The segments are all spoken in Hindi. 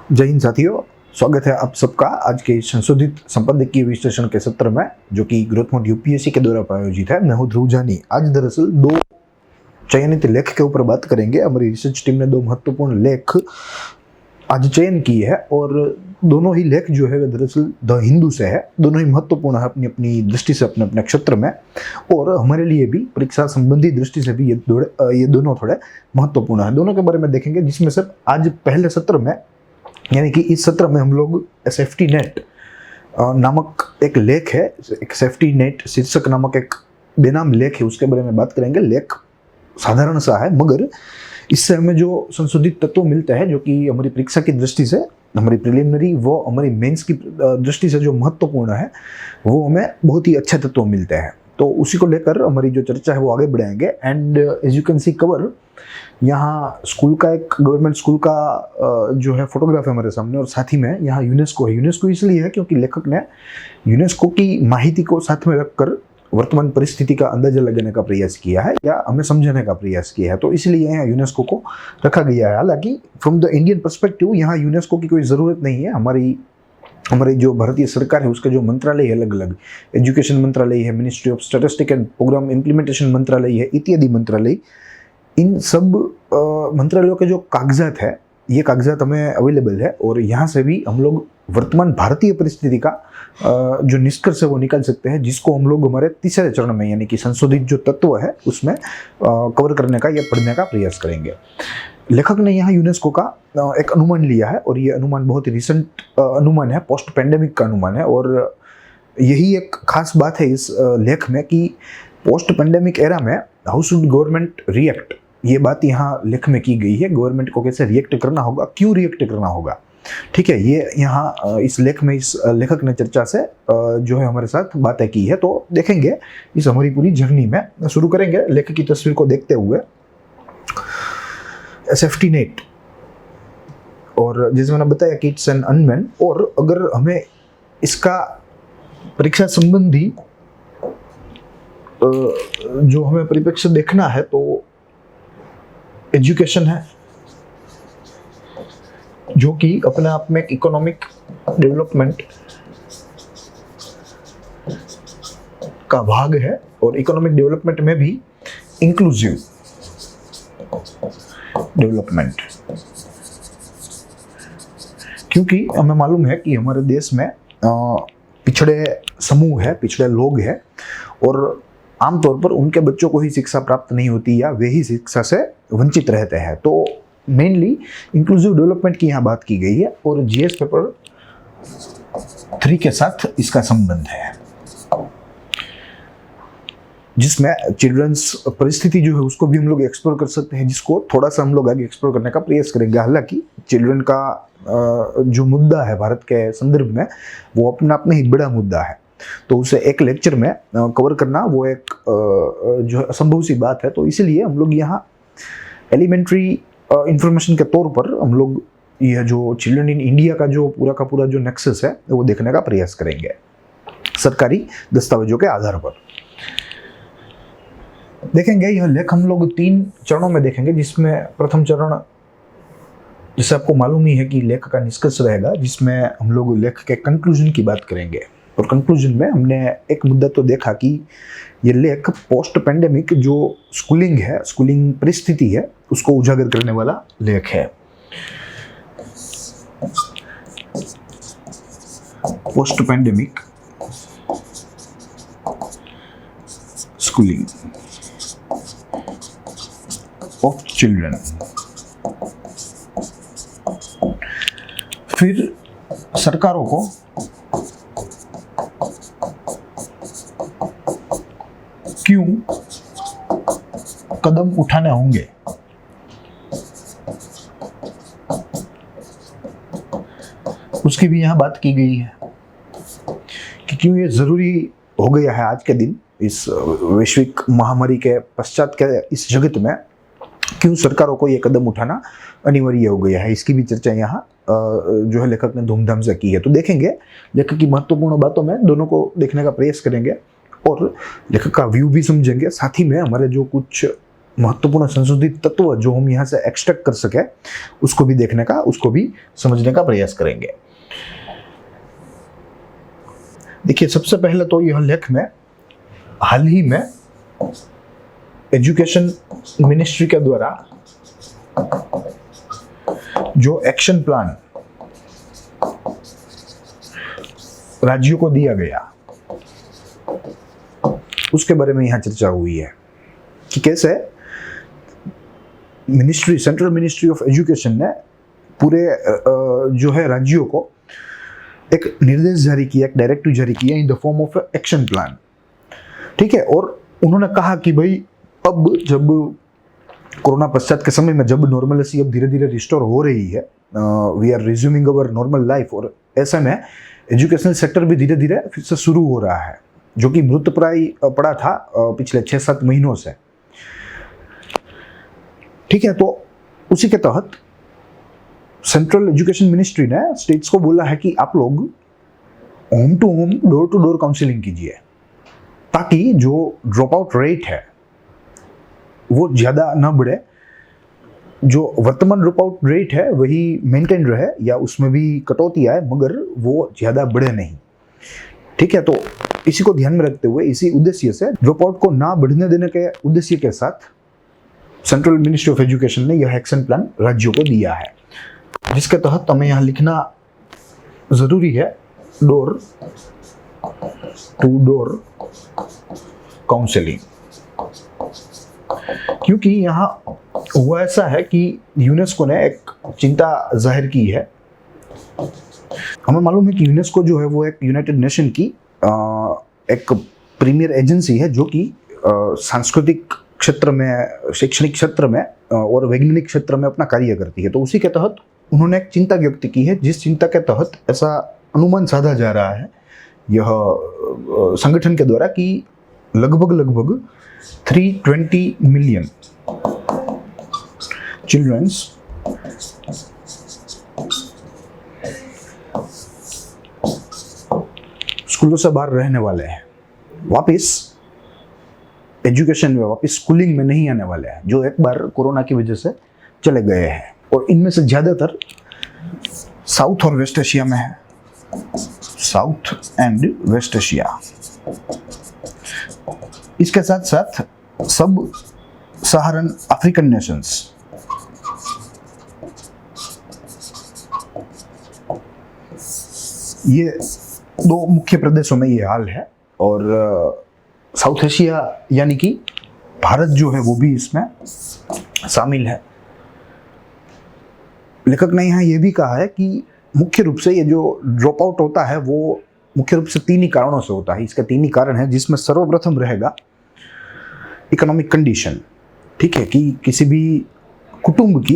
जय हिंद साथियों, स्वागत है आप सबका आज के संशोधित संपादकीय विश्लेषण के सत्र में, जो कि ग्रोथ मोड यूपीएससी के द्वारा आयोजित है। मैं हूं ध्रुव जानी। आज दरअसल दो चयनित लेख के ऊपर बात करेंगे। हमारी रिसर्च टीम ने दो महत्वपूर्ण लेख आज चयन किए है और दोनों ही लेख जो है वे दरअसल द हिंदू से है। दोनों ही महत्वपूर्ण है अपनी अपनी दृष्टि से, अपने अपने क्षेत्र में, और हमारे लिए भी परीक्षा संबंधी दृष्टि से भी ये दोनों थोड़े महत्वपूर्ण है। दोनों के बारे में देखेंगे, जिसमें से आज पहले सत्र में, यानी कि इस सत्र में हम लोग सेफ्टी नेट नामक एक लेख है, एक सेफ्टी नेट शीर्षक नामक एक बेनाम लेख है, उसके बारे में बात करेंगे। लेख साधारण सा है, मगर इससे हमें जो संशोधित तत्व मिलते हैं, जो कि हमारी परीक्षा की दृष्टि से, हमारी प्रिलिमिनरी वो हमारी मेंस की दृष्टि से जो महत्वपूर्ण है, वो हमें बहुत ही अच्छे तत्व मिलते हैं। तो उसी को लेकर हमारी जो चर्चा है वो आगे बढ़ाएंगे। And as you can see cover, यहाँ स्कूल का, एक गवर्नमेंट स्कूल का जो है फोटोग्राफ है हमारे सामने, और साथ ही में यहाँ यूनेस्को है। यूनेस्को इसलिए है क्योंकि लेखक ने यूनेस्को की माहिती को साथ में रखकर वर्तमान परिस्थिति का अंदाजा लगाने का प्रयास किया है, या हमें समझाने का प्रयास किया है। तो इसलिए यहाँ यूनेस्को को रखा गया है। हालांकि फ्रॉम द इंडियन पर्सपेक्टिव यहाँ यूनेस्को की कोई ज़रूरत नहीं है। हमारी जो भारतीय सरकार है उसके जो मंत्रालय है, अलग अलग एजुकेशन मंत्रालय है, ministry of statistics and programme implementation मंत्रालय है, इत्यादि मंत्रालय, इन सब मंत्रालयों के जो कागजात है, ये कागजात हमें अवेलेबल है, और यहाँ से भी हम लोग वर्तमान भारतीय परिस्थिति का जो निष्कर्ष है वो निकाल सकते हैं, जिसको हम लोग हमारे तीसरे चरण में, यानी कि संशोधित जो तत्व है उसमें कवर करने का या पढ़ने का प्रयास करेंगे। लेखक ने यहाँ यूनेस्को का एक अनुमान लिया है, और ये अनुमान बहुत ही रिसेंट अनुमान है, पोस्ट पेंडेमिक का अनुमान है। और यही एक खास बात है इस लेख में कि पोस्ट पेंडेमिक एरा में हाउ शुड गवर्नमेंट रिएक्ट, ये बात यहाँ लेख में की गई है। गवर्नमेंट को कैसे रिएक्ट करना होगा, क्यों रिएक्ट करना होगा, ठीक है, ये यहाँ इस लेख में इस लेखक ने चर्चा से जो है हमारे साथ बातें की है। तो देखेंगे इस हमारी पूरी जर्नी में। शुरू करेंगे लेख की तस्वीर को देखते हुए। सेफ्टी नेट, और जैसे मैंने बताया कि इट्स एन अनमैन, और अगर हमें इसका परीक्षा संबंधी जो हमें परिप्रेक्ष्य देखना है, तो एजुकेशन है, जो कि अपने आप में एक इकोनॉमिक डेवलपमेंट का भाग है, और इकोनॉमिक डेवलपमेंट में भी इंक्लूसिव डेवलपमेंट, क्योंकि हमें मालूम है कि हमारे देश में पिछड़े समूह है, पिछड़े लोग हैं, और आमतौर पर उनके बच्चों को ही शिक्षा प्राप्त नहीं होती, या वे ही शिक्षा से वंचित रहते हैं। तो मेनली इंक्लूसिव डेवलपमेंट की यहाँ बात की गई है, और जीएस पेपर 3 के साथ इसका संबंध है, जिसमें चिल्ड्रंस परिस्थिति जो है उसको भी हम लोग एक्सप्लोर कर सकते हैं, जिसको थोड़ा सा हम लोग आगे एक्सप्लोर करने का प्रयास करेंगे। हालांकि चिल्ड्रन का जो मुद्दा है भारत के संदर्भ में, वो अपने आप में ही बड़ा मुद्दा है, तो उसे एक लेक्चर में कवर करना वो एक जो है असंभव सी बात है। तो इसीलिए हम लोग यहाँ एलिमेंट्री इंफॉर्मेशन के तौर पर हम लोग यह जो चिल्ड्रन इन इंडिया का पूरा जो नेक्सस है वो देखने का प्रयास करेंगे सरकारी दस्तावेजों के आधार पर। देखेंगे यह लेख हम लोग 3 चरणों में देखेंगे, जिसमें प्रथम चरण, जिसे आपको मालूम ही है कि लेख का निष्कर्ष रहेगा, जिसमें हम लोग लेख के कंक्लूजन की बात करेंगे। और कंक्लूजन में हमने एक मुद्दा तो देखा कि ये लेख पोस्ट पेंडेमिक जो स्कूलिंग है, स्कूलिंग परिस्थिति है, उसको उजागर करने वाला लेख है। Post pandemic schooling of children. फिर सरकारों को क्यों कदम उठाने होंगे, उसकी भी यहाँ बात की गई है कि क्यों ये जरूरी हो गया है आज के दिन, इस वैश्विक महामारी के पश्चात के इस जगत में क्यों सरकारों को ये कदम उठाना अनिवार्य हो गया है। इसकी भी चर्चा यहाँ जो है लेखक ने धूमधाम से की है। तो देखेंगे लेखक की महत्वपूर्ण बातों में, दोनों को देखने का प्रयास करेंगे, और लेखक का व्यू भी समझेंगे। साथ ही में हमारे जो कुछ महत्वपूर्ण संशोधित तत्व जो हम यहाँ से एक्सट्रैक्ट कर सके उसको भी देखने का, उसको भी समझने का प्रयास करेंगे। देखिए, सबसे पहले तो यह लेख में हाल ही में एजुकेशन मिनिस्ट्री के द्वारा जो एक्शन प्लान राज्यों को दिया गया उसके बारे में यहाँ चर्चा हुई है कि कैसे सेंट्रल मिनिस्ट्री ऑफ एजुकेशन ने पूरे जो है राज्यों को एक निर्देश जारी किया, एक डायरेक्टिव जारी किया in the form of action plan. ठीक है, और उन्होंने कहा कि भाई अब जब कोरोना पश्चात के समय में जब नॉर्मलिटी अब धीरे धीरे रिस्टोर हो रही है, we are resuming our normal life, और ऐसे में एजुकेशनल सेक्टर भी धीरे धीरे फिर से शुरू हो रहा है, जो कि मृतप्राय पड़ा था पिछले 6-7 महीनों से। ठीक है, तो उसी के तहत सेंट्रल एजुकेशन मिनिस्ट्री ने स्टेट्स को बोला है कि आप लोग home to home, door to door counselling कीजिए, ताकि जो ड्रॉप आउट रेट है वो ज़्यादा न बढ़े, जो वर्तमान ड्रॉप आउट रेट है वही मेंटेन रहे या उसमें भी कटौती आए, मगर वो ज़्यादा बढ़े नहीं। ठीक है, तो इसी को ध्यान में रखते हुए, इसी उद्देश्य से, ड्रॉप आउट को ना बढ़ने देने के उद्देश्य के साथ सेंट्रल मिनिस्ट्री ऑफ एजुकेशन ने यह एक्शन प्लान राज्यों को दिया है, जिसके तहत हमें यहाँ लिखना जरूरी है डोर टू डोर काउंसलिंग, क्योंकि यहाँ हुआ ऐसा है कि यूनेस्को ने एक चिंता जाहिर की है। हमें मालूम है कि यूनेस्को जो है वो एक यूनाइटेड नेशन की एक प्रीमियर एजेंसी है, जो कि सांस्कृतिक क्षेत्र में, शैक्षणिक क्षेत्र में और वैज्ञानिक क्षेत्र में अपना कार्य करती है। तो उसी के तहत उन्होंने एक चिंता व्यक्त की है, जिस चिंता के तहत ऐसा अनुमान साधा जा रहा है यह संगठन के द्वारा कि लगभग 320 मिलियन चिल्ड्रंस स्कूलों से बाहर रहने वाले हैं, वापस एजुकेशन में, वापस स्कूलिंग में नहीं आने वाले हैं, जो एक बार कोरोना की वजह से चले गए हैं। और इनमें से ज़्यादातर साउथ और वेस्ट एशिया में है, साउथ एंड वेस्ट एशिया। इसके साथ साथ सब सहारन अफ्रीकन नेशंस, ये 2 मुख्य प्रदेशों में ये हाल है। और साउथ एशिया यानी कि भारत जो है वो भी इसमें शामिल है। लेखक ने यहाँ ये भी कहा है कि मुख्य रूप से ये जो ड्रॉप आउट होता है वो मुख्य रूप से 3 ही कारणों से होता है। इसके 3 ही कारण हैं, जिसमें सर्वप्रथम रहेगा इकोनॉमिक कंडीशन। ठीक है, कि किसी भी कुटुंब की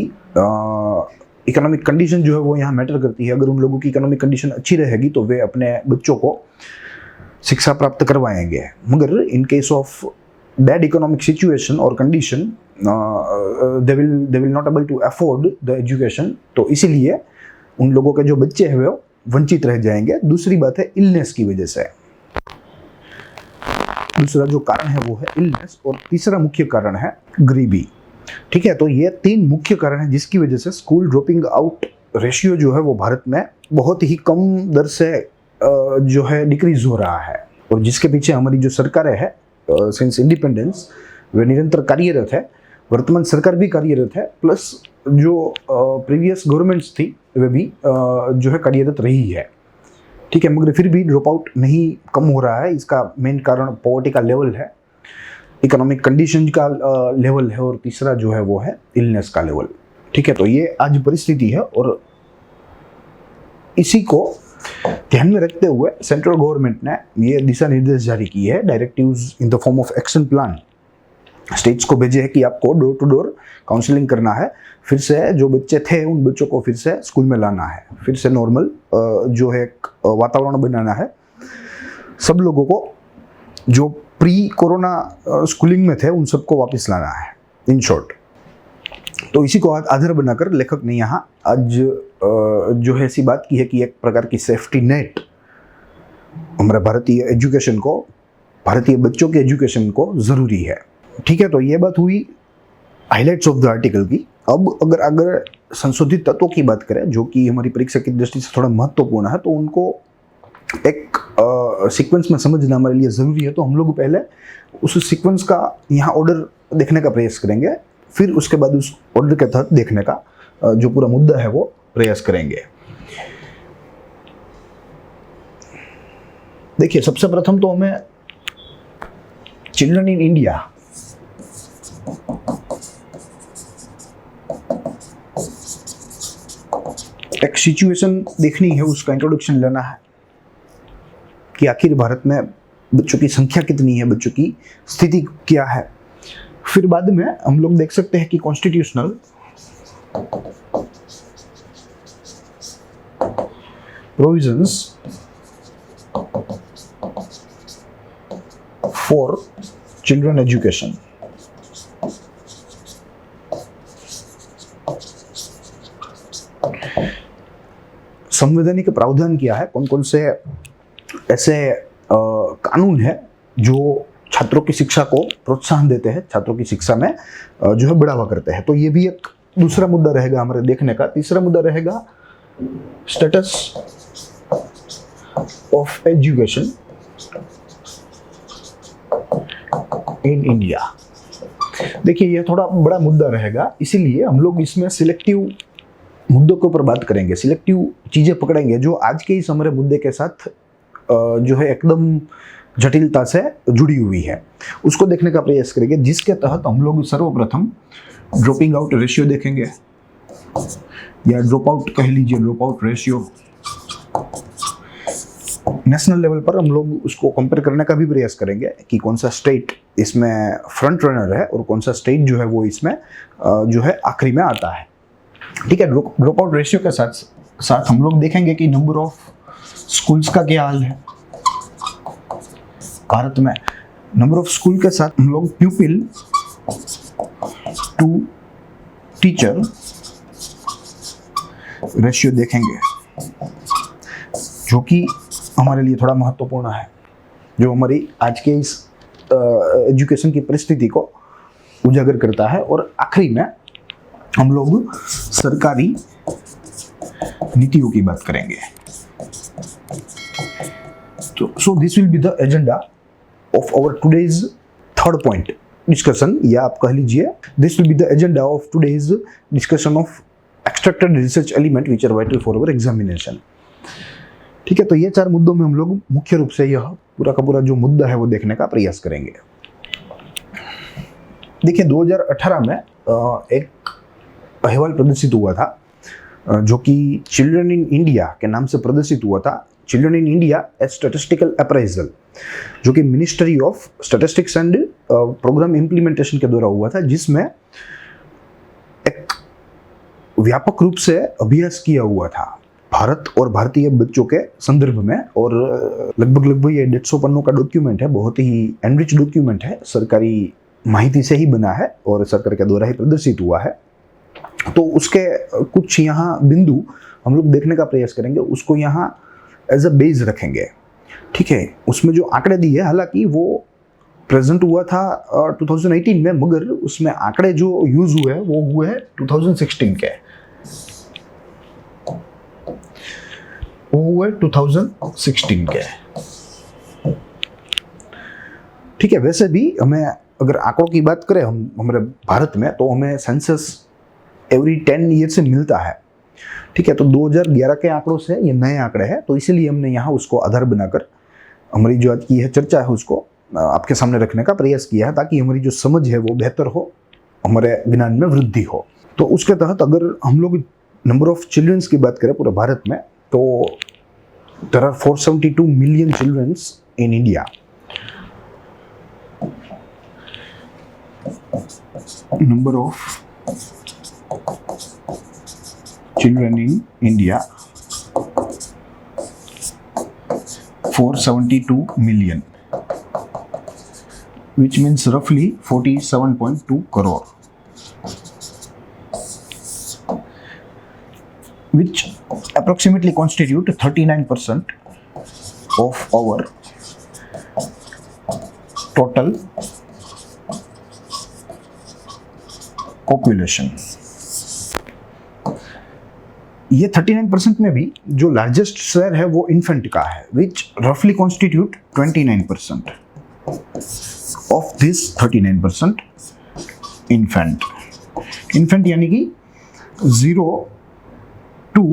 इकोनॉमिक कंडीशन जो है वो यहाँ मैटर करती है। अगर उन लोगों की इकोनॉमिक कंडीशन अच्छी रहेगी तो वे अपने बच्चों को शिक्षा प्राप्त करवाएंगे, मगर in case of bad economic situation और condition they will not able to afford the education. तो इसीलिए उन लोगों के जो बच्चे हैं वो वंचित रह जाएंगे। दूसरी बात है इलनेस की वजह से, दूसरा जो कारण है वो है इलनेस, और तीसरा मुख्य कारण है गरीबी। ठीक है, तो ये 3 मुख्य कारण हैं जिसकी वजह से स्कूल ड्रॉपिंग आउट रेशियो जो है वो भारत में बहुत ही कम दर से जो है डिक्रीज हो रहा है, और जिसके पीछे हमारी जो सरकारें हैं सिंस इंडिपेंडेंस वे निरंतर कार्यरत है। वर्तमान सरकार भी कार्यरत है, प्लस जो प्रीवियस गवर्नमेंट्स थी वे भी जो है कार्यरत रही है। ठीक है, मगर फिर भी ड्रॉप आउट नहीं कम हो रहा है। इसका मेन कारण पॉवर्टी का लेवल है, इकोनॉमिक कंडीशन का लेवल है, और तीसरा जो है वो है इलनेस का लेवल। ठीक है, तो ये आज परिस्थिति है, और इसी को ध्यान में रखते हुए सेंट्रल गवर्नमेंट ने ये दिशा निर्देश जारी किए हैं, directives in the form of action plan. States को भेजे है कि आपको डोर टू डोर काउंसलिंग करना है, फिर से जो बच्चे थे उन बच्चों को फिर से स्कूल में लाना है, फिर से नॉर्मल जो है वातावरण बनाना है। सब लोगों को जो प्री कोरोना स्कूलिंग में थे उन सबको वापस लाना है, इन शॉर्ट। तो इसी को आधार बनाकर लेखक ने यहाँ आज जो है ऐसी बात की है कि एक प्रकार की सेफ्टी नेट हमारे भारतीय एजुकेशन को, भारतीय बच्चों के एजुकेशन को ज़रूरी है। ठीक है, तो ये बात हुई हाइलाइट्स ऑफ द आर्टिकल की। अब अगर संशोधित तत्वों की बात करें जो कि हमारी परीक्षा की दृष्टि से थोड़ा महत्वपूर्ण है, तो उनको एक सीक्वेंस में समझना हमारे लिए ज़रूरी है। तो हम लोग पहले उस सीक्वेंस का यहाँ ऑर्डर देखने का प्रयास करेंगे, फिर उसके बाद उस ऑर्डर के तहत देखने का जो पूरा मुद्दा है वो प्रयास करेंगे। देखिए, सबसे प्रथम तो हमें चिल्ड्रन इन इंडिया एक सिचुएशन देखनी है, उसका इंट्रोडक्शन लेना है कि आखिर भारत में बच्चों की संख्या कितनी है, बच्चों की स्थिति क्या है। फिर बाद में हम लोग देख सकते हैं कि constitutional provisions for children education. संवैधानिक प्रावधान किया है, कौन कौन से ऐसे कानून है जो छात्रों की शिक्षा को प्रोत्साहन देते हैं, छात्रों की शिक्षा में जो है बढ़ावा करते हैं। तो ये भी एक दूसरा मुद्दा रहेगा हमारे देखने का। तीसरा मुद्दा रहेगा status of education in India. देखिए, ये थोड़ा बड़ा मुद्दा रहेगा, इसीलिए हम लोग इसमें सिलेक्टिव मुद्दों के ऊपर बात करेंगे, सिलेक्टिव चीजें पकड़ेंगे जो आज के इस हमारे मुद्दे के साथ जो है एकदम जटिलता से जुड़ी हुई है, उसको देखने का प्रयास करेंगे, जिसके तहत हम लोग सर्वप्रथम ड्रॉपिंग आउट रेशियो देखेंगे, या ड्रॉप आउट कह लीजिए, drop out ratio. National level पर हम लोग उसको कंपेयर करने का भी प्रयास करेंगे कि कौन सा स्टेट इसमें फ्रंट रनर है और कौन सा स्टेट जो है वो इसमें जो है आखिरी में आता है। ठीक है, ड्रॉप आउट रेशियो के साथ साथ हम लोग देखेंगे कि नंबर ऑफ स्कूल्स का क्या हाल है भारत में। नंबर ऑफ स्कूल के साथ हम लोग प्यूपिल टू टीचर रेशियो देखेंगे, जो कि हमारे लिए थोड़ा महत्वपूर्ण है, जो हमारी आज के इस एजुकेशन की परिस्थिति को उजागर करता है। और आखिरी में हम लोग सरकारी नीतियों की बात करेंगे। तो so this will be the agenda of our today's third point discussion, या आप कह लीजिए this will be the agenda of today's discussion of extracted research element which are vital for our examination. ठीक है, तो ये 4 मुद्दों में हम लोग मुख्य रूप से यह पूरा का पूरा जो मुद्दा है वो देखने का प्रयास करेंगे। देखिए, 2018 में एक अहवाल प्रदर्शित हुआ था जो कि चिल्ड्रन इन इंडिया के नाम से प्रदर्शित हुआ था। Children in India a statistical appraisal, जो कि ministry of statistics and programme implementation के द्वारा हुआ था, जिसमें एक व्यापक रूप से अभ्यास किया हुआ था भारत और भारतीय बच्चों के संदर्भ में। और लगभग ये 150 पन्नों का डॉक्यूमेंट है, बहुत ही एनरिच डॉक्यूमेंट है, सरकारी माहिती से ही बना है और सरकार के द्वारा ही प्रदर्शित हुआ है। तो उसके कुछ यहाँ बिंदु हम लोग देखने का प्रयास करेंगे, उसको यहाँ एज अ बेस रखेंगे। ठीक है, उसमें जो आंकड़े दिए, हालांकि वो प्रेजेंट हुआ था 2018 में, मगर उसमें आंकड़े जो यूज हुए हैं वो हुए हैं 2016 के, वो हुए 2016 के। ठीक है, वैसे भी हमें अगर आंकड़ों की बात करें हम हमारे भारत में, तो हमें सेंसस एवरी 10 ईयर से मिलता है। ठीक है, तो 2011 के आंकड़ों से ये नए आंकड़े हैं, तो इसीलिए हमने यहाँ उसको आधार बनाकर हमारी जो आज की यह चर्चा है उसको आपके सामने रखने का प्रयास किया है, ताकि हमारी जो समझ है वो बेहतर हो, हमारे ज्ञान में वृद्धि हो। तो उसके तहत अगर हम लोग नंबर ऑफ चिल्ड्रंस की बात करें पूरे भारत में, तो there are 472 million childrens in India. Number of children in India 472 million, which means roughly 47.2 crore, which approximately constitute 39% of our total population, ये 39% में भी जो लार्जेस्ट शेयर है वो इन्फेंट का है, विच रफली constitute 29% of this 39% infant. Infant यानी कि 0 to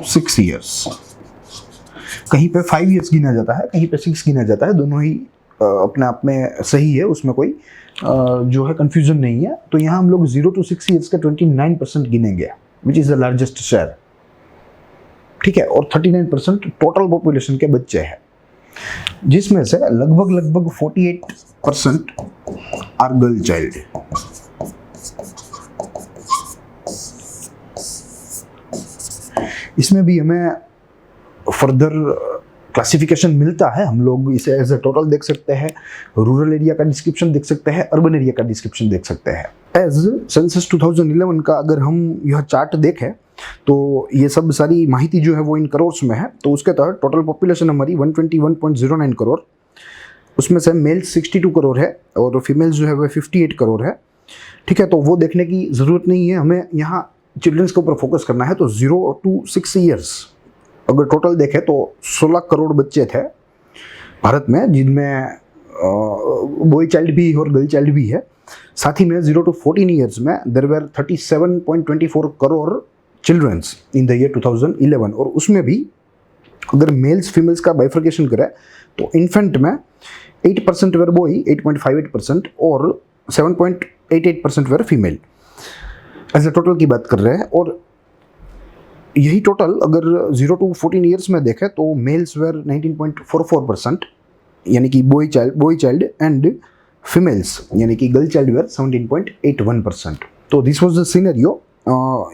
6 ईयर्स, कहीं पे 5 ईयर्स गिना जाता है, कहीं पे 6 गिना जाता है, दोनों ही अपने आप में सही है, उसमें कोई जो है कंफ्यूजन नहीं है। तो यहाँ हम लोग 0 to 6 ईयर्स का 29% गिनेंगे, which is the largest share, ठीक है। और 39% टोटल पॉपुलेशन के बच्चे हैं, जिसमें से लगभग 48% आर गर्ल चाइल्ड। इसमें भी हमें फर्दर क्लासिफिकेशन मिलता है, हम लोग इसे एज ए टोटल देख सकते हैं, रूरल एरिया का डिस्क्रिप्शन देख सकते हैं, अर्बन एरिया का डिस्क्रिप्शन देख सकते हैं। एज सेंसस 2011 का अगर हम यह चार्ट देखें तो ये सब सारी माहिती जो है वो इन करोड़ में है। तो उसके तहत टोटल पॉपुलेशन हमारी 121.09 करोड़, उसमें से मेल्स 62 करोड़ है और फीमेल्स जो है वह 58 करोड़ है, ठीक है। तो वो देखने की ज़रूरत नहीं है, हमें यहाँ चिल्ड्रंस के ऊपर फोकस करना है। तो 0 to 6 ईयर्स अगर टोटल देखें तो 16 करोड़ बच्चे थे भारत में, जिनमें बॉय चाइल्ड भी और गर्ल चाइल्ड भी है। साथ ही में 0 to 14 ईयर्स में there were 37.24 crore childrens in the year 2011। और उसमें भी अगर मेल्स फीमेल्स का बाइफर्केशन करें तो इन्फेंट में 8% वर बॉय, 8.58%, और 7.88% वर फीमेल। एज ए टोटल की बात कर रहे हैं। और यही टोटल अगर 0 to 14 ईयर्स में देखें तो मेल्स वेर 19.44%, यानी कि बॉय चाइल्ड, एंड फीमेल्स यानी कि गर्ल चाइल्ड वेर 17.81%। तो this was the scenario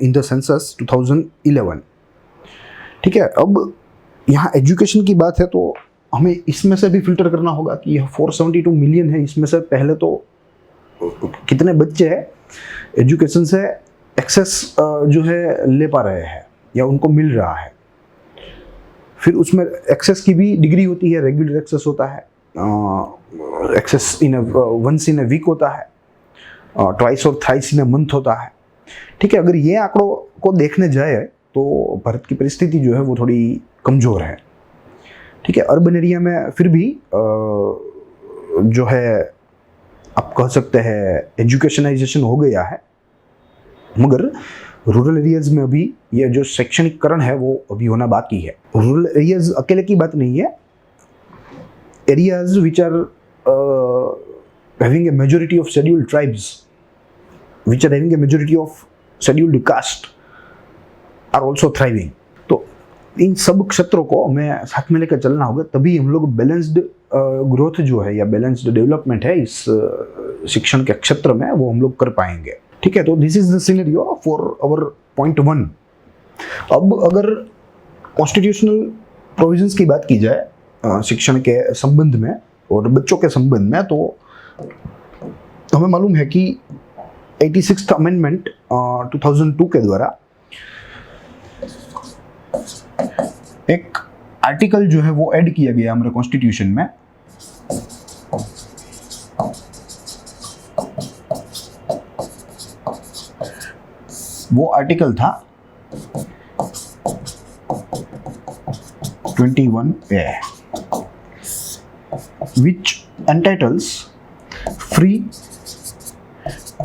in the census 2011, ठीक है। अब यहाँ एजुकेशन की बात है तो हमें इसमें से भी फिल्टर करना होगा कि यह 472 मिलियन है, इसमें से पहले तो कितने बच्चे हैं एजुकेशन से एक्सेस जो है ले पा रहे हैं या उनको मिल रहा है। फिर उसमें एक्सेस की भी डिग्री होती है, रेगुलर एक्सेस होता है, access once in a week होता है, ट्वाइस और थ्राइस इन ए मंथ होता है, ठीक है। अगर ये आंकड़ों को देखने जाए तो भारत की परिस्थिति जो है वो थोड़ी कमज़ोर है, ठीक है। अर्बन एरिया में फिर भी जो है आप कह सकते हैं एजुकेशनाइजेशन हो गया है, मगर रूरल एरियाज में अभी ये जो शैक्षणिककरण है वो अभी होना बाकी है। रूरल एरियाज अकेले की बात नहीं है, areas which are having a majority of scheduled tribes, which are having a majority of scheduled caste are also thriving. तो इन सब क्षेत्रों को हमें साथ में लेकर चलना होगा, तभी हम लोग बैलेंस्ड ग्रोथ जो है या बैलेंस्ड डेवलपमेंट है इस शिक्षण के क्षेत्र में वो हम लोग कर पाएंगे, ठीक है। तो this is the scenario for our point 1। अब अगर कॉन्स्टिट्यूशनल प्रोविजंस की बात की जाए शिक्षण के संबंध में और बच्चों के संबंध में, तो हमें मालूम है कि 86th अमेंडमेंट 2002 के द्वारा एक आर्टिकल जो है वो ऐड किया गया हमारे कॉन्स्टिट्यूशन में, वो आर्टिकल था 21A, which entitles free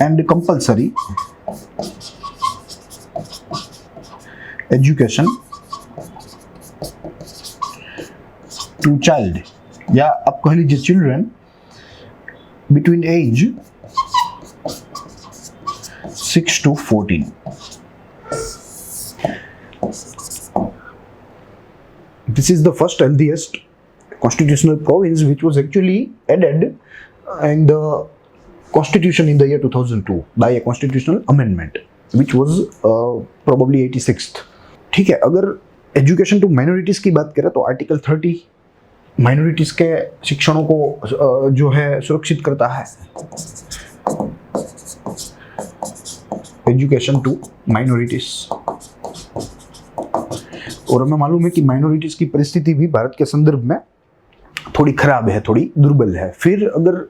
and compulsory education to child, या आप कह लीजिए children between age 6 to 14। This is the first earliest constitutional province which was actually added in the constitution in the year 2002 by a constitutional amendment which was probably 86th, ठीक है। अगर एजुकेशन टू माइनॉरिटीज की बात करें तो आर्टिकल 30 माइनॉरिटीज के शिक्षणों को जो है सुरक्षित करता है, एजुकेशन टू माइनॉरिटीज। और हमें मालूम है कि माइनॉरिटीज की परिस्थिति भी भारत के संदर्भ में थोड़ी खराब है, थोड़ी दुर्बल है। फिर अगर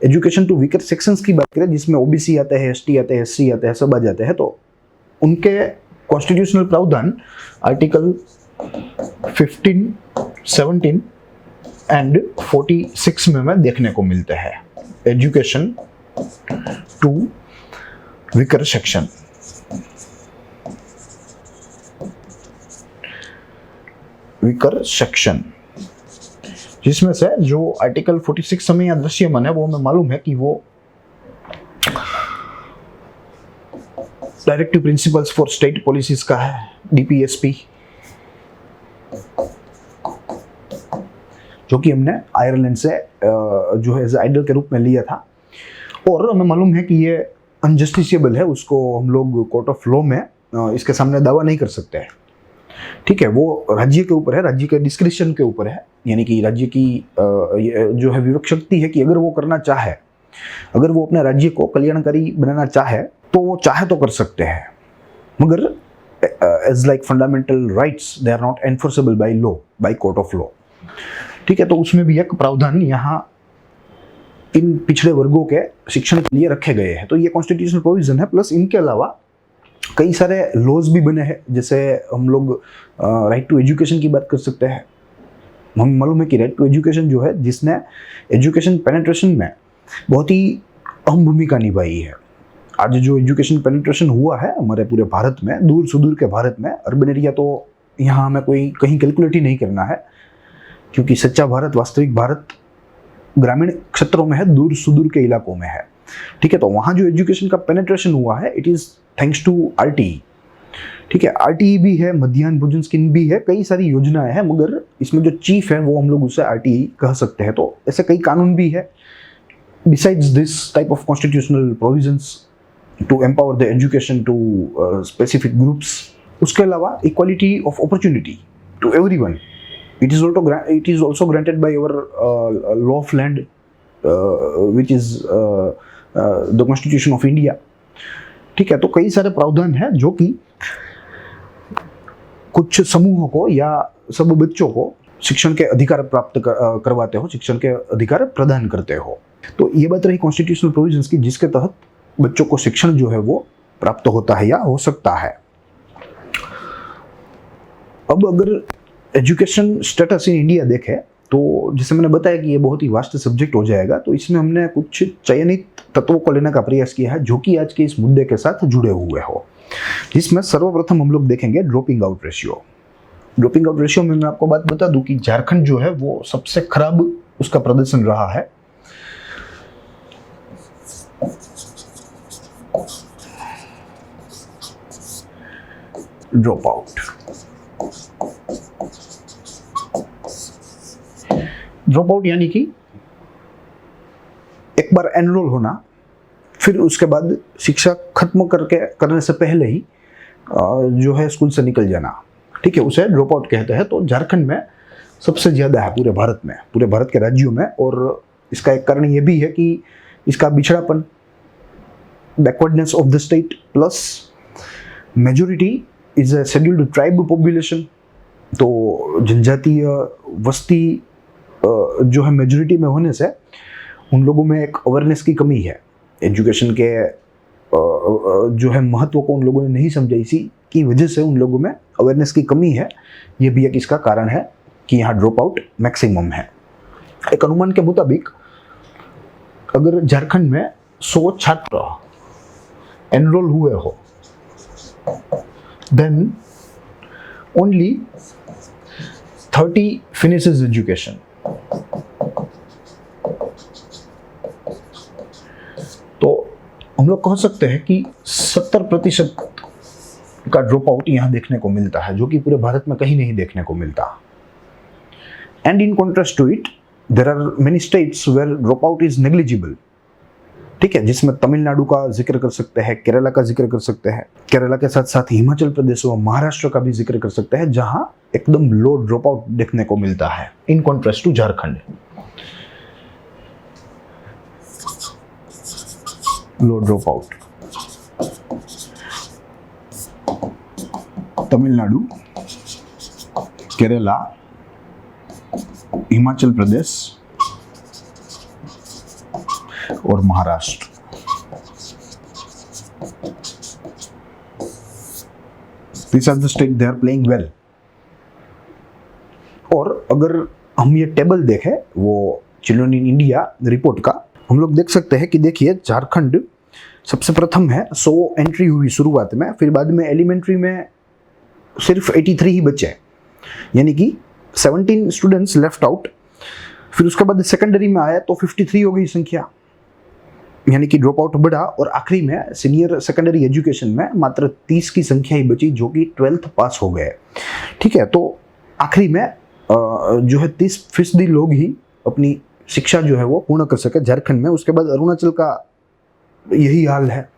एजुकेशन टू वीकर सेक्शंस की बात करें, जिसमें ओबीसी आते हैं, एसटी आते हैं, एससी आते हैं, सब आ जाते हैं, तो उनके कॉन्स्टिट्यूशनल प्रावधान आर्टिकल 15, 17 एंड 46 में हमें देखने को मिलते हैं। Education to weaker section, weaker section, जिसमें से जो आर्टिकल 46 में यहाँ दृश्यमान है, वो हमें मालूम है कि वो directive principles for state policies का है, डीपीएसपी, जो कि हमने आयरलैंड से जो है आइडल के रूप में लिया था। और हमें मालूम है कि ये अनजस्टिसेबल है, उसको हम लोग कोर्ट ऑफ लॉ में इसके सामने दावा नहीं कर सकते हैं। ठीक है, वो राज्य के ऊपर है, राज्य के डिस्क्रिप्शन के ऊपर है, यानी कि राज्य की जो है विवेक शक्ति है कि अगर वो करना चाहे, अगर वो अपने राज्य को कल्याणकारी बनाना चाहे तो वो चाहे तो कर सकते हैं, मगर as like fundamental rights they are not enforceable by law, by court of law. ठीक है, तो उसमें भी एक प्रावधान यहाँ इन पिछड़े वर्गों के शिक्षण के लिए रखे गए हैं। तो ये कॉन्स्टिट्यूशनल प्रोविजन है। प्लस इनके अलावा कई सारे लॉज भी बने हैं, जैसे हम लोग राइट टू एजुकेशन की बात कर सकते हैं। हमें मालूम है कि राइट टू एजुकेशन जो है, जिसने एजुकेशन पेनिट्रेशन में बहुत ही अहम भूमिका निभाई है। आज जो एजुकेशन पेनिट्रेशन हुआ है हमारे पूरे भारत में, दूर सुदूर के भारत में, अर्बन एरिया तो यहाँ हमें कोई कहीं कैलकुलेट ही नहीं करना है, क्योंकि सच्चा भारत, वास्तविक भारत ग्रामीण क्षेत्रों में है, दूर सुदूर के इलाकों में है। ठीक है, तो वहाँ जो एजुकेशन का पेनिट्रेशन हुआ है, it is thanks to RTE. ठीक है, आरटीई भी है, मध्याह्न भोजन स्कीम भी है, कई सारी योजनाएं हैं, मगर इसमें जो चीफ है वो हम लोग उसे आरटीई कह सकते हैं। तो ऐसे कई कानून भी है besides this type of constitutional provisions to empower the education to specific groups. उसके अलावा equality of opportunity to everyone, it is also granted by our law of land, which is the Constitution of India. ठीक है, तो कई सारे प्रावधान हैं जो कि कुछ समूहों को या सब बच्चों को शिक्षण के अधिकार प्राप्त करवाते हो, शिक्षण के अधिकार प्रदान करते हो। तो ये बात रही कॉन्स्टिट्यूशनल प्रोविजंस की, जिसके तहत बच्चों को शिक्षण जो है वो प्राप्त होता है या हो सकता है। अब अगर एजुकेशन स्टेटस इन इंडिया देखें, तो जैसे मैंने बताया कि ये बहुत ही वास्ट सब्जेक्ट हो जाएगा, तो इसमें हमने कुछ चयनित तत्वों को लेने का प्रयास किया है जो कि आज के इस मुद्दे के साथ जुड़े हुए हो। जिसमें सर्वप्रथम हम लोग देखेंगे dropping out ratio. Dropping out ratio में मैं आपको बात बता दूं कि झारखंड जो है वो सबसे खराब उसका प्रदर्शन रहा है। ड्रॉप आउट, ड्रॉप आउट यानी कि एक बार एनरोल होना, फिर उसके बाद शिक्षा खत्म करने से पहले ही जो है स्कूल से निकल जाना। ठीक है, उसे ड्रॉप आउट कहते हैं। तो झारखंड में सबसे ज़्यादा है पूरे भारत में, पूरे भारत के राज्यों में। और इसका एक कारण ये भी है कि इसका बिछड़ापन, backwardness of the state, plus majority is a scheduled tribe population. तो जनजातीय वस्ती जो है मेजोरिटी में होने से उन लोगों में एक अवेयरनेस की कमी है। एजुकेशन के जो है महत्व को उन लोगों ने नहीं समझा, इसी की वजह से उन लोगों में अवेयरनेस की कमी है। ये भी एक इसका कारण है कि यहाँ ड्रॉप आउट मैक्सिमम है। एक अनुमान के मुताबिक अगर झारखंड में 100 छात्र एनरोल हुए हो, देन ओनली 30 finishes एजुकेशन। तो हम लोग कह सकते हैं कि 70% का ड्रॉप आउट यहाँ देखने को मिलता है, जो कि पूरे भारत में कहीं नहीं देखने को मिलता। And in contrast to it, there are many states where drop out is negligible. ठीक है, जिसमें तमिलनाडु का जिक्र कर सकते हैं, केरला का जिक्र कर सकते हैं, केरला के साथ साथ हिमाचल प्रदेश और महाराष्ट्र का भी जिक्र कर सकते हैं, जहां एकदम लो ड्रॉप आउट देखने को मिलता है in contrast to Jharkhand. Low drop out Tamil Nadu, Kerala, Himachal Pradesh और Maharashtra. These are the states they are playing well। और अगर हम ये टेबल देखें वो चिल्ड्रन इन इंडिया रिपोर्ट का, हम लोग देख सकते हैं कि देखिए झारखंड सबसे प्रथम है, 100 एंट्री हुई शुरुआत में, फिर बाद में एलिमेंट्री में सिर्फ 83 ही बचे, यानी कि 17 स्टूडेंट्स लेफ्ट आउट। फिर उसके बाद सेकेंडरी में आया तो 53 हो गई संख्या, यानी कि ड्रॉप आउट बढ़ा, और आखिरी में सीनियर सेकेंडरी एजुकेशन में मात्र 30 की संख्या ही बची जो कि 12th पास हो गए। ठीक है, तो आखिरी में जो है 30% लोग ही अपनी शिक्षा जो है वो पूर्ण कर सके झारखंड में। उसके बाद अरुणाचल का यही हाल है,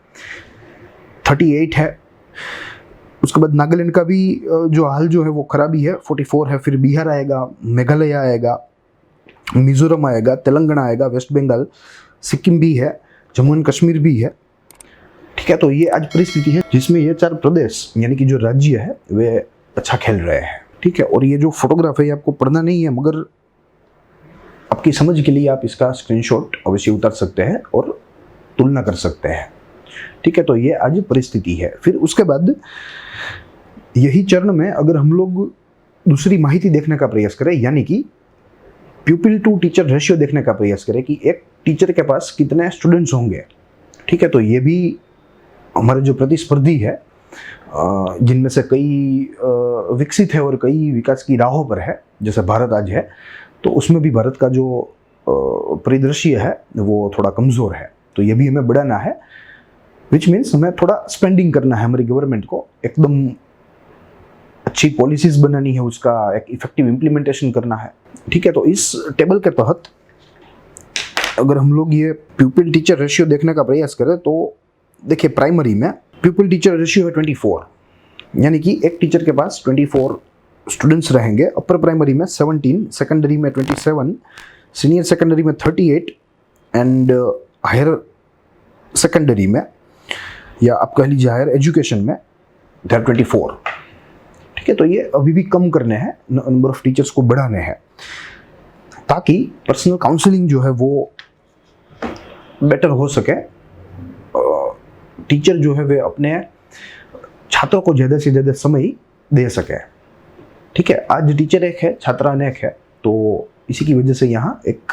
38 है। उसके बाद नागालैंड का भी जो हाल जो है वो खराबी है, 44 है। फिर बिहार आएगा, मेघालय आएगा, मिजोरम आएगा, तेलंगाना आएगा, वेस्ट बंगाल, सिक्किम भी है, जम्मू एंड कश्मीर भी है। ठीक है, तो ये आज परिस्थिति है जिसमें ये 4 प्रदेश यानी कि जो राज्य है वे अच्छा खेल रहे हैं। ठीक है, और ये जो फोटोग्राफ है ये आपको पढ़ना नहीं है, मगर आपकी समझ के लिए आप इसका स्क्रीनशॉट अवश्य उतार सकते हैं और तुलना कर सकते हैं। ठीक है, तो ये आज परिस्थिति है। फिर उसके बाद यही चरण में अगर हम लोग दूसरी माहिती देखने का प्रयास करें, यानी कि प्यूपिल टू टीचर रेशियो देखने का प्रयास करें कि एक टीचर के पास कितने स्टूडेंट्स होंगे। ठीक है, तो ये भी हमारे जो प्रतिस्पर्धी है जिनमें से कई विकसित है और कई विकास की राहों पर है, जैसे भारत आज है, तो उसमें भी भारत का जो परिदृश्य है वो थोड़ा कमज़ोर है। तो ये भी हमें बढ़ाना है, विच मीन्स हमें थोड़ा स्पेंडिंग करना है, हमारी गवर्नमेंट को एकदम अच्छी पॉलिसीज बनानी है, उसका एक इफेक्टिव इम्प्लीमेंटेशन करना है। ठीक है, तो इस टेबल के तहत अगर हम लोग ये प्यूपिल टीचर रेशियो देखने का प्रयास करें तो देखिए प्राइमरी में प्यूपिल टीचर रेशियो है 24, यानी कि एक टीचर के पास 24 स्टूडेंट्स रहेंगे। अपर प्राइमरी में 17, सेकेंडरी में 27, सीनियर सेकेंडरी में 38 एंड हायर सेकेंडरी में या आप कह लीजिए हायर एजुकेशन में दे आर 24। ठीक है, तो ये अभी भी कम करने हैं, नंबर ऑफ टीचर्स को बढ़ाने हैं, ताकि पर्सनल काउंसलिंग जो है वो बेटर हो सके। टीचर जो है वे अपने छात्रों को ज़्यादा से ज़्यादा समय दे सके। ठीक है, आज टीचर एक है, छात्र अनेक है, तो इसी की वजह से यहाँ एक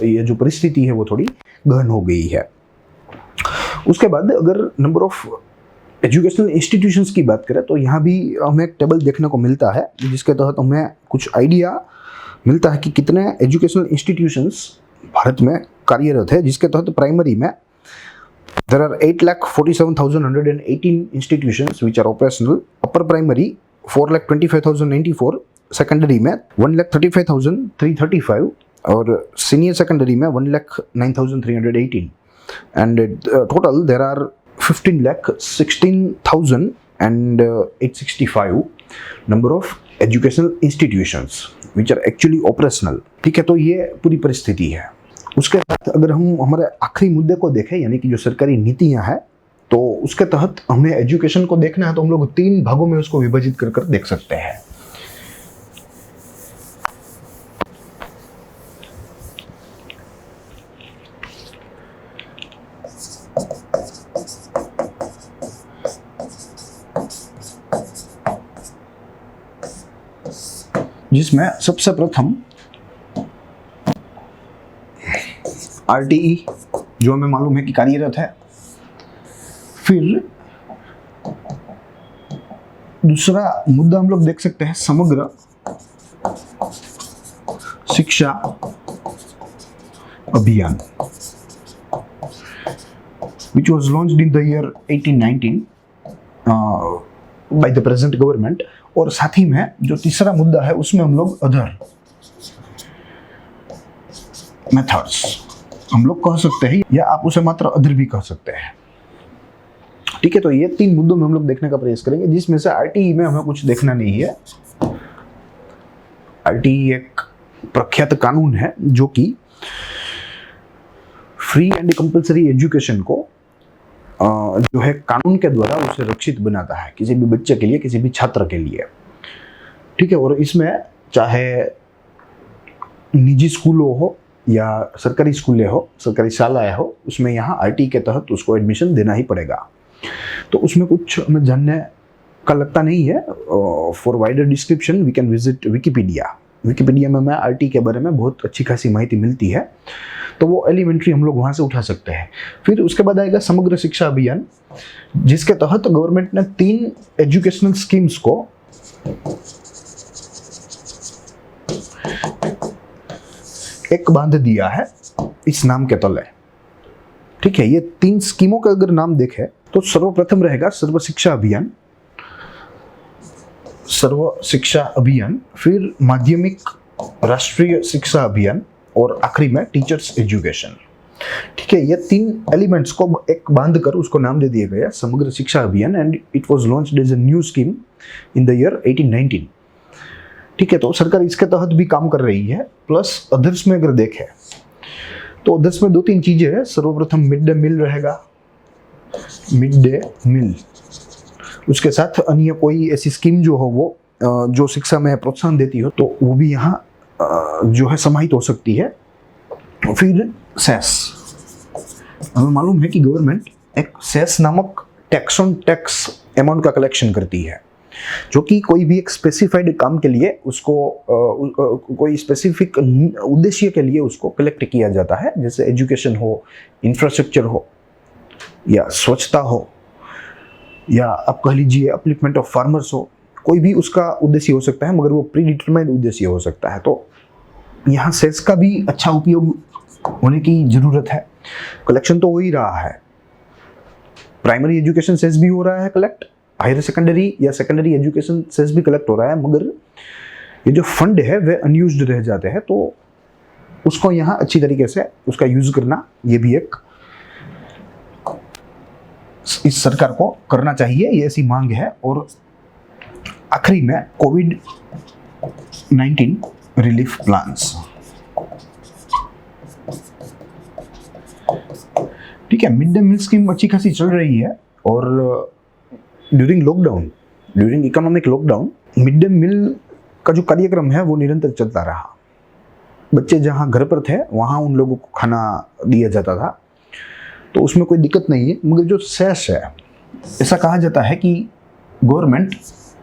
ये जो परिस्थिति है वो थोड़ी गहन हो गई है। उसके बाद अगर नंबर ऑफ एजुकेशनल इंस्टीट्यूशंस की बात करें तो यहाँ भी हमें एक टेबल देखने को मिलता है, जिसके तहत हमें कुछ आइडिया मिलता है कि कितने एजुकेशनल इंस्टीट्यूशंस भारत में कार्यरत है। जिसके तहत प्राइमरी में there are 8,47,118 institutions which are operational, upper primary 4,25,094, secondary में 1,35,335 और senior secondary में 1,09,318 and total there are 15,16,865 number of educational institutions which are actually operational। ठीक है, तो ये पूरी परिस्थिति है। उसके साथ अगर हम हमारे आखिरी मुद्दे को देखें, यानी कि जो सरकारी नीतियां हैं, तो उसके तहत हमें एजुकेशन को देखना है, तो हम लोग 3 भागों में उसको विभाजित कर देख सकते हैं। जिसमें सबसे प्रथम RTE जो हमें मालूम है कि कार्यरत है। फिर दूसरा मुद्दा हम लोग देख सकते हैं समग्र शिक्षा अभियान, which was launched in the year 1819 by the present government। और साथ ही में जो तीसरा मुद्दा है उसमें हम लोग अदर मेथड्स हम लोग कह सकते हैं, या आप उसे मात्र अदर भी कह सकते हैं। ठीक है, तो ये 3 मुद्दों में हम लोग देखने का प्रयास करेंगे, जिसमें से RTE में हमें कुछ देखना नहीं है। RTE एक प्रख्यात कानून है जो कि फ्री एंड कंपल्सरी एजुकेशन को जो है कानून के द्वारा उसे रक्षित बनाता है, किसी भी बच्चे के लिए, किसी भी छात्र के लिए। ठीक है, और इसमें चाहे निजी स्कूलों हो या सरकारी स्कूलें हो, सरकारी शालाएं हो, उसमें यहाँ आरटी के तहत उसको एडमिशन देना ही पड़ेगा। तो उसमें कुछ हमें जानने का लगता नहीं है। For wider description we can visit Wikipedia. Wikipedia में हमें आरटी के बारे में बहुत अच्छी खासी माहिती मिलती है, तो वो एलिमेंट्री हम लोग वहाँ से उठा सकते हैं। फिर उसके बाद आएगा समग्र शिक्षा अभियान, जिसके तहत गवर्नमेंट ने 3 एजुकेशनल स्कीम्स को एक बांध दिया है इस नाम के तले। ठीक है, ये 3 स्कीमों का अगर नाम देखें तो सर्वप्रथम रहेगा सर्व शिक्षा अभियान, फिर माध्यमिक राष्ट्रीय शिक्षा अभियान और आखिरी में टीचर्स एजुकेशन। ठीक है, ये 3 एलिमेंट्स को एक बांध कर उसको नाम दे दिया गया Samagra Shiksha Abhiyan, and it was launched as a new scheme in the year 1819। ठीक है, तो सरकार इसके तहत भी काम कर रही है। प्लस अदर्स में अगर देखें तो अदर्स में 2-3 चीजें हैं। सर्वप्रथम मिड डे मील रहेगा, मिड डे मील। उसके साथ अन्य कोई ऐसी स्कीम जो हो वो जो शिक्षा में प्रोत्साहन देती हो, तो वो भी यहाँ जो है समाहित हो सकती है। फिर सेस, हमें मालूम है कि गवर्नमेंट एक सेस नामक टैक्स ऑन टैक्स अमाउंट का कलेक्शन करती है, जो कि कोई भी एक स्पेसिफाइड काम के लिए उसको कोई स्पेसिफिक उद्देश्य के लिए उसको कलेक्ट किया जाता है, जैसे एजुकेशन हो, इंफ्रास्ट्रक्चर हो, या स्वच्छता हो, या आप कह लीजिए अपलिफ्टमेंट ऑफ फार्मर्स हो। कोई भी उसका उद्देश्य हो सकता है, मगर वो प्री डिटरमाइंड उद्देश्य हो सकता है। तो यहाँ सेस का भी अच्छा उपयोग होने की जरूरत है। कलेक्शन तो हो ही रहा है, प्राइमरी एजुकेशन सेस भी हो रहा है कलेक्ट, हायर सेकेंडरी या सेकेंडरी एजुकेशन सेस भी कलेक्ट हो रहा है, मगर ये जो फंड है वे अनयूज्ड रह जाते हैं। तो उसको यहाँ अच्छी तरीके से उसका यूज करना, ये भी एक इस सरकार को करना चाहिए, ये ऐसी मांग है। और आखिरी में कोविड-19 रिलीफ प्लान्स। ठीक है, मिड डे मील स्कीम अच्छी खासी चल रही है, और during economic lockdown mid day meal का जो कार्यक्रम है वो निरंतर चलता रहा। बच्चे जहाँ घर पर थे वहाँ उन लोगों को खाना दिया जाता था, तो उसमें कोई दिक्कत नहीं है। मगर जो सेस है, ऐसा कहा जाता है कि गवर्नमेंट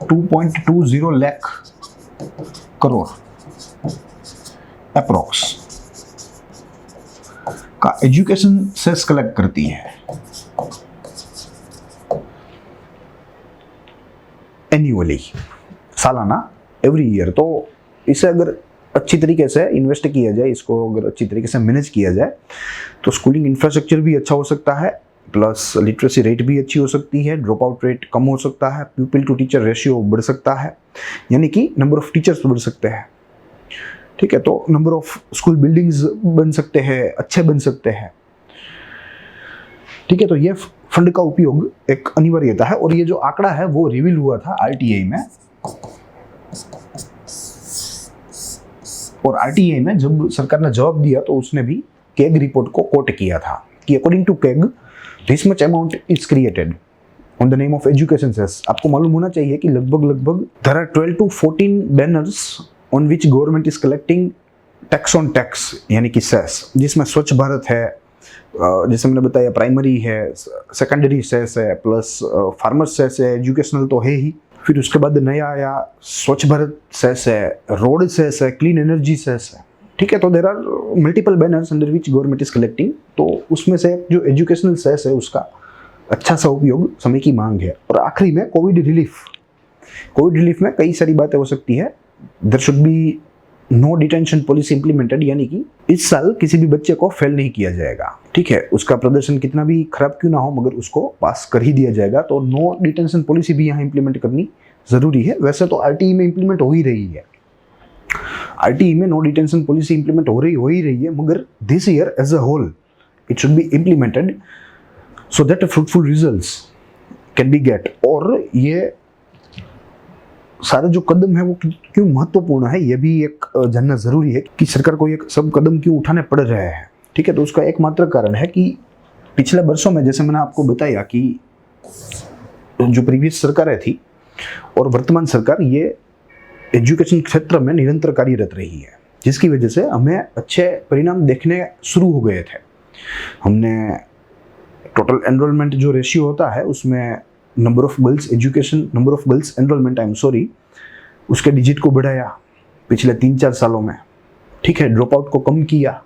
2.20 लाख करोड़ अप्रोक्स का एजुकेशन सेस कलेक्ट करती है एन्युअली, सालाना, एवरी ईयर। तो इसे अगर अच्छी तरीके से इन्वेस्ट किया जाए, इसको अगर अच्छी तरीके से मैनेज किया जाए, तो स्कूलिंग इंफ्रास्ट्रक्चर भी अच्छा हो सकता है, प्लस लिटरेसी रेट भी अच्छी हो सकती है, ड्रॉप आउट रेट कम हो सकता है, पीपल टू टीचर रेशियो बढ़ सकता है, यानी कि नंबर ऑफ टीचर्स बढ़ सकते हैं। ठीक है, तो नंबर ऑफ स्कूल बिल्डिंग्स बन सकते हैं, अच्छे बन सकते हैं। ठीक है, तो ये फंड का उपयोग एक अनिवार्यता है। और ये जो आंकड़ा है वो रिवील हुआ था आरटीआई में, और आरटीआई में जब सरकार ने जवाब दिया तो उसने भी केग रिपोर्ट को कोट किया था कि according to CAG this much amount is created on the name of education cess. आपको मालूम होना चाहिए कि लगभग there are 12 to 14 banners on which government is collecting tax on tax, यानी कि सेस, जिसमें स्वच्छ भारत है, जैसे मैंने बताया प्राइमरी है, सेकेंडरी सेस है, प्लस फार्मर सेस है, एजुकेशनल तो है ही। फिर उसके बाद नया आया स्वच्छ भारत सेस है, रोड सेस है, क्लीन एनर्जी सेस है। ठीक है, तो there are multiple banners under which government is collecting. तो उसमें से जो एजुकेशनल सेस है उसका अच्छा सा उपयोग समय की मांग है। और आखिरी में कोविड रिलीफ में कई सारी बातें हो सकती है। There should be no detention policy implemented, यानी कि इस साल किसी भी बच्चे को फेल नहीं किया जाएगा। ठीक है, उसका प्रदर्शन कितना भी खराब क्यों ना हो, मगर उसको पास कर ही दिया जाएगा। तो नो डिटेंशन पॉलिसी भी यहाँ इंप्लीमेंट करनी जरूरी है। वैसे तो आरटीई में इंप्लीमेंट हो ही रही है, आरटीई में नो डिटेंशन पॉलिसी इंप्लीमेंट हो ही रही है, मगर this year as a whole it should be implemented so that fruitful results can be get. और ये सारे जो कदम है वो क्यों महत्वपूर्ण है, ये भी एक जानना जरूरी है कि सरकार को ये सब कदम क्यों उठाने पड़ रहे हैं। ठीक है, तो उसका एकमात्र कारण है कि पिछले वर्षों में, जैसे मैंने आपको बताया कि जो प्रीवियस सरकारें थी और वर्तमान सरकार, ये एजुकेशन क्षेत्र में निरंतर कार्यरत रही है। जिसकी वजह से हमें अच्छे परिणाम देखने शुरू हो गए थे। हमने टोटल एनरोलमेंट जो रेशियो होता है उसमें नंबर ऑफ गर्ल्स एनरोलमेंट उसके डिजिट को बढ़ाया पिछले 3-4 सालों में, ठीक है। ड्रॉप आउट को कम किया,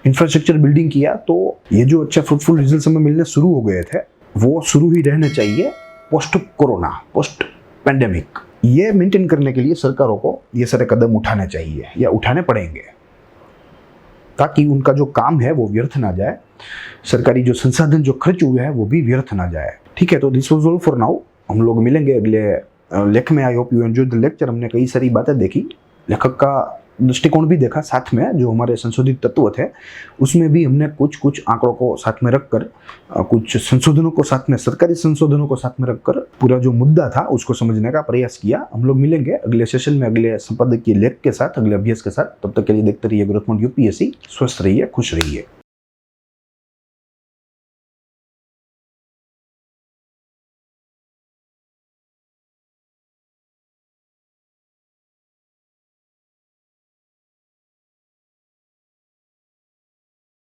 इंफ्रास्ट्रक्चर बिल्डिंग किया, तो ये जो अच्छे फ्रूटफुल रिजल्ट हमें मिलने शुरू हो गए थे वो शुरू ही रहने चाहिए पोस्ट कोरोना, पोस्ट पेंडेमिक। ये मेंटेन करने के लिए सरकारों को ये सारे कदम उठाने चाहिए या उठाने पड़ेंगे, ताकि उनका जो काम है वो व्यर्थ ना जाए, सरकारी जो संसाधन जो खर्च हुए हैं वो भी व्यर्थ ना जाए, ठीक है। तो this was all for now. हम लोग मिलेंगे अगले लेख में। I hope you enjoyed the lecture. हमने कई सारी बातें देखी, लेखक का दृष्टिकोण भी देखा, साथ में जो हमारे संशोधित तत्व थे उसमें भी हमने कुछ आंकड़ों को साथ में रखकर, कुछ संशोधनों को साथ में, सरकारी संशोधनों को साथ में रखकर पूरा जो मुद्दा था उसको समझने का प्रयास किया। हम लोग मिलेंगे अगले सेशन में अगले संपादकीय लेख के साथ, अगले अभ्यास के साथ। तब तक के लिए देखते रहिए ग्रोथ मोड यूपीएससी। स्वस्थ रहिए, खुश रहिए।